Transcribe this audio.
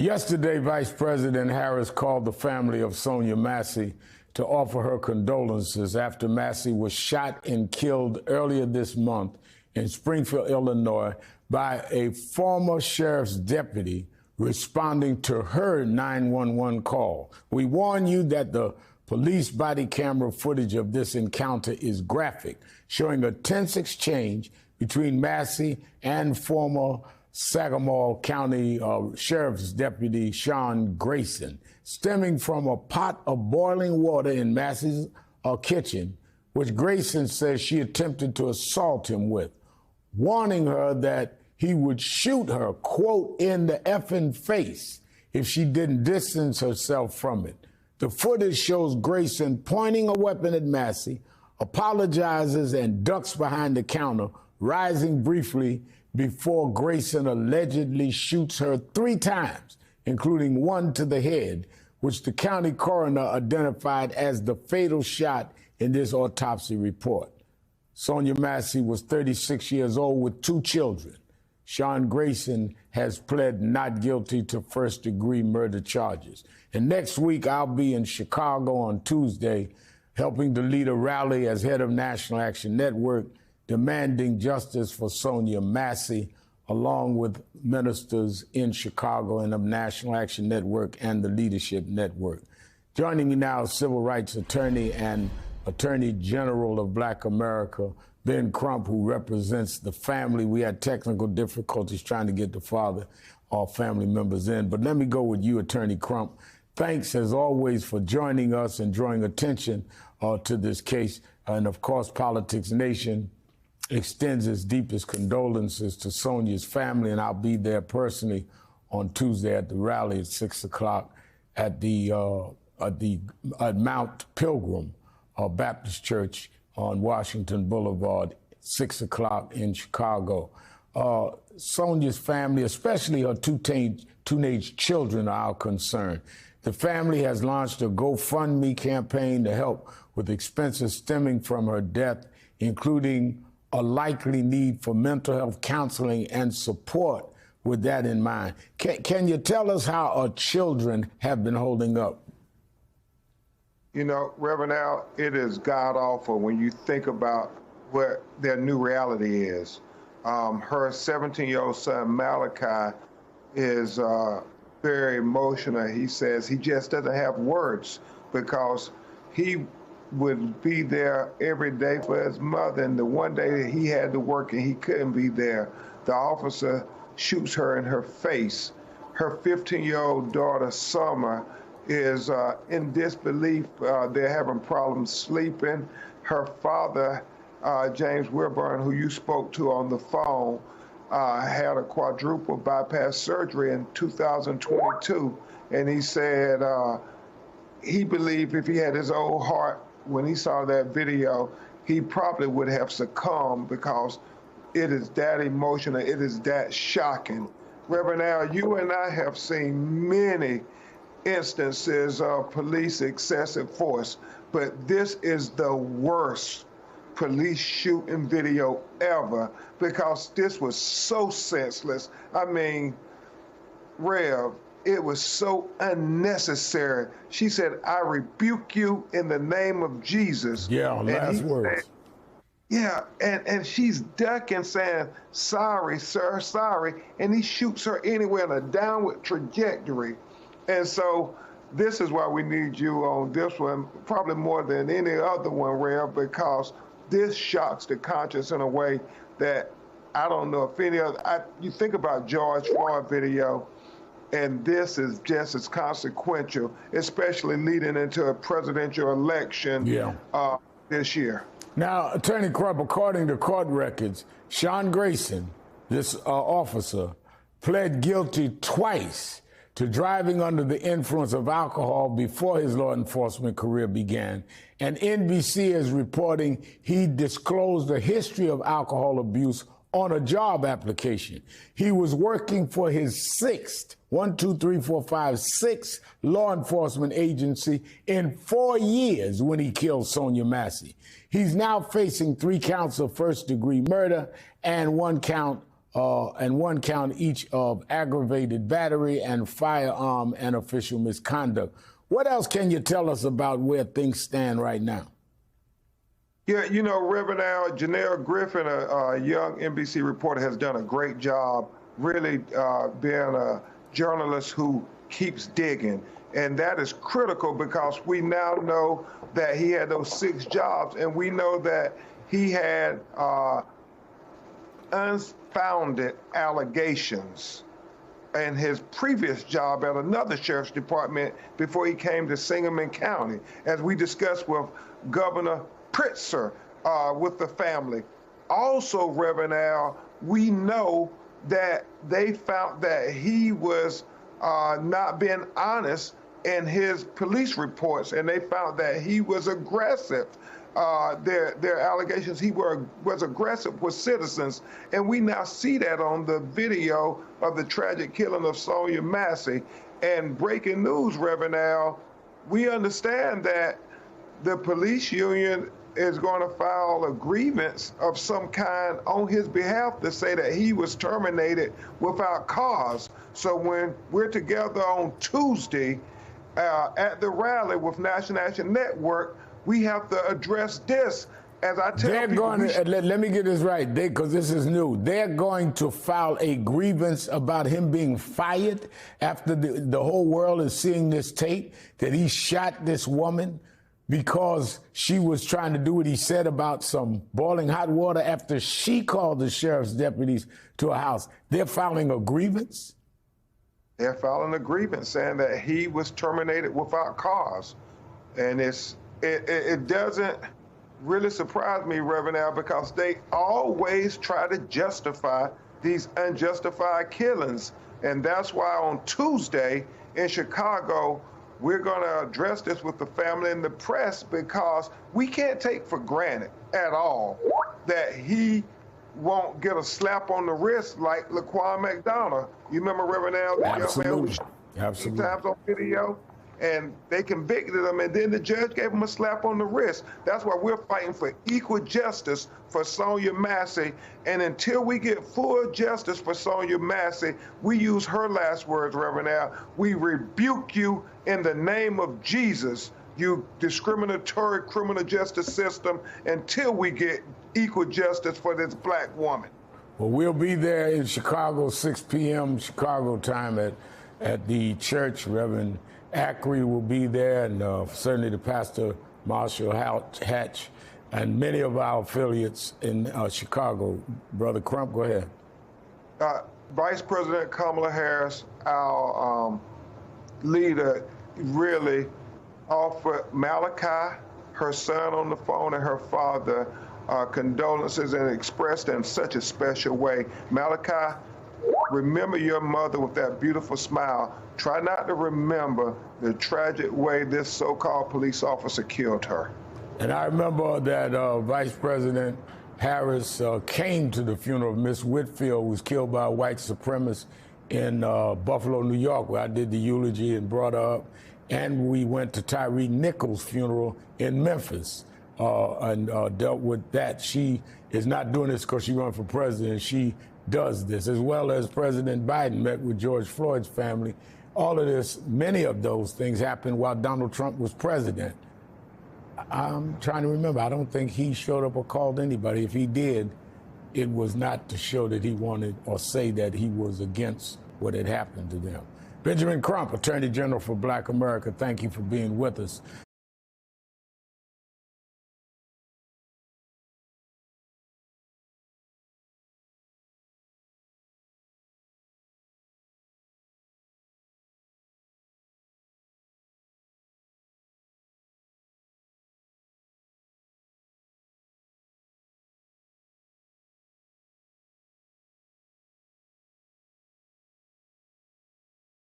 Yesterday, Vice President Harris called the family of Sonia Massey to offer her condolences after Massey was shot and killed earlier this month in Springfield, Illinois, by a former sheriff's deputy responding to her 911 call. We warn you that the police body camera footage of this encounter is graphic, showing a tense exchange between Massey and former Sangamon County Sheriff's Deputy Sean Grayson, stemming from a pot of boiling water in Massey's kitchen, which Grayson says she attempted to assault him with, warning her that he would shoot her, quote, in the effing face if she didn't distance herself from it. The footage shows Grayson pointing a weapon at Massey, apologizes and ducks behind the counter, rising briefly before Grayson allegedly shoots her 3 times, including one to the head, which the county coroner identified as the fatal shot in this autopsy report. Sonia Massey was 36 years old with 2 children. Sean Grayson has pled not guilty to first-degree murder charges. And next week, I'll be in Chicago on Tuesday, helping to lead a rally as head of National Action Network, demanding justice for Sonia Massey, along with ministers in Chicago and of National Action Network and the Leadership Network. Joining me now is civil rights attorney and Attorney General of Black America, Ben Crump, who represents the family. We had technical difficulties trying to get the father or family members in. But let me go with you, Attorney Crump. Thanks, as always, for joining us and drawing attention to this case. And, of course, Politics Nation extends its deepest condolences to Sonia's family, and I'll be there personally on Tuesday at the rally at 6 o'clock at Mount Pilgrim Baptist Church on Washington Boulevard, 6 o'clock in Chicago. Sonia's family, especially her teenage children, are our concern. The family has launched a GoFundMe campaign to help with expenses stemming from her death, including a likely need for mental health counseling and support with that in mind. Can you tell us how our children have been holding up? You know, Reverend Al, it is god-awful when you think about what their new reality is. Her 17-year-old son, Malachi, is very emotional. He says he just doesn't have words because he would be there every day for his mother, and the one day that he had to work and he couldn't be there, the officer shoots her in her face. Her 15-year-old daughter, Summer, is in disbelief. They're having problems sleeping. Her father, James Wilburn, who you spoke to on the phone, had a quadruple bypass surgery in 2022, and he said he believed if he had his old heart, when he saw that video, he probably would have succumbed because it is that emotional, it is that shocking. Reverend Al, you and I have seen many instances of police excessive force, but this is the worst police shooting video ever because this was so senseless. I mean, Rev, it was so unnecessary. She said, I rebuke you in the name of Jesus. Yeah, last words. Yeah, and she's ducking, saying, sorry, sir, sorry. And he shoots her anyway in a downward trajectory. And so this is why we need you on this one, probably more than any other one, Rev, because this shocks the conscience in a way that I don't know if any other, you think about George Floyd video, and this is just as consequential, especially leading into a presidential election this year. Now, Attorney Crump, according to court records, Sean Grayson, this officer, pled guilty twice to driving under the influence of alcohol before his law enforcement career began. And NBC is reporting he disclosed a history of alcohol abuse on a job application. He was working for his sixth law enforcement agency in 4 years when he killed Sonia Massey. He's now facing 3 counts of first-degree murder and 1 count and 1 count each of aggravated battery and firearm and official misconduct. What else can you tell us about where things stand right now? Yeah, you know, Reverend Al, Janelle Griffin, a young NBC reporter, has done a great job really being a journalist who keeps digging. And that is critical because we now know that he had those 6 jobs, and we know that he had unfounded allegations in his previous job at another sheriff's department before he came to Sangamon County, as we discussed with Governor Pritzker with the family. Also, Reverend Al, we know that they found that he was not being honest in his police reports, and they found that he was aggressive. Their allegations he was aggressive with citizens, and we now see that on the video of the tragic killing of Sonya Massey. And breaking news, Reverend Al, we understand that the police union is going to file a grievance of some kind on his behalf to say that he was terminated without cause. So when we're together on Tuesday at the rally with National Action Network, we have to address this. As I tell they're people, going to, let me get this right, because this is new. They're going to file a grievance about him being fired after the whole world is seeing this tape, that he shot this woman because she was trying to do what he said about some boiling hot water after she called the sheriff's deputies to a house. They're filing a grievance? They're filing a grievance saying that he was terminated without cause. And it doesn't really surprise me, Reverend Al, because they always try to justify these unjustified killings. And that's why on Tuesday in Chicago, we're going to address this with the family and the press, because we can't take for granted at all that he won't get a slap on the wrist like Laquan McDonough. You remember Reverend Al, the young man who was shot times on video? And they convicted him, and then the judge gave him a slap on the wrist. That's why we're fighting for equal justice for Sonya Massey. And until we get full justice for Sonya Massey, we use her last words, Reverend Al. We rebuke you in the name of Jesus, you discriminatory criminal justice system, until we get equal justice for this black woman. Well, we'll be there in Chicago, 6 p.m. Chicago time at the church. Reverend Ackery will be there, and certainly the Pastor Marshall Hatch, and many of our affiliates in Chicago. Brother Crump, go ahead. Vice President Kamala Harris, our leader, really offered Malachi, her son, on the phone, and her father condolences, and expressed in such a special way. Malachi, remember your mother with that beautiful smile. Try not to remember the tragic way this so-called police officer killed her. And I remember that Vice President Harris came to the funeral of Miss Whitfield, who was killed by a white supremacist in Buffalo, New York, where I did the eulogy and brought her up. And we went to Tyree Nichols' funeral in Memphis and dealt with that. She is not doing this because she ran for president. She does this, as well as President Biden met with George Floyd's family. All of this, many of those things happened while Donald Trump was president. I'm trying to remember. I don't think he showed up or called anybody. If he did, it was not to show that he wanted or say that he was against what had happened to them. Benjamin Crump, Attorney General for Black America, thank you for being with us.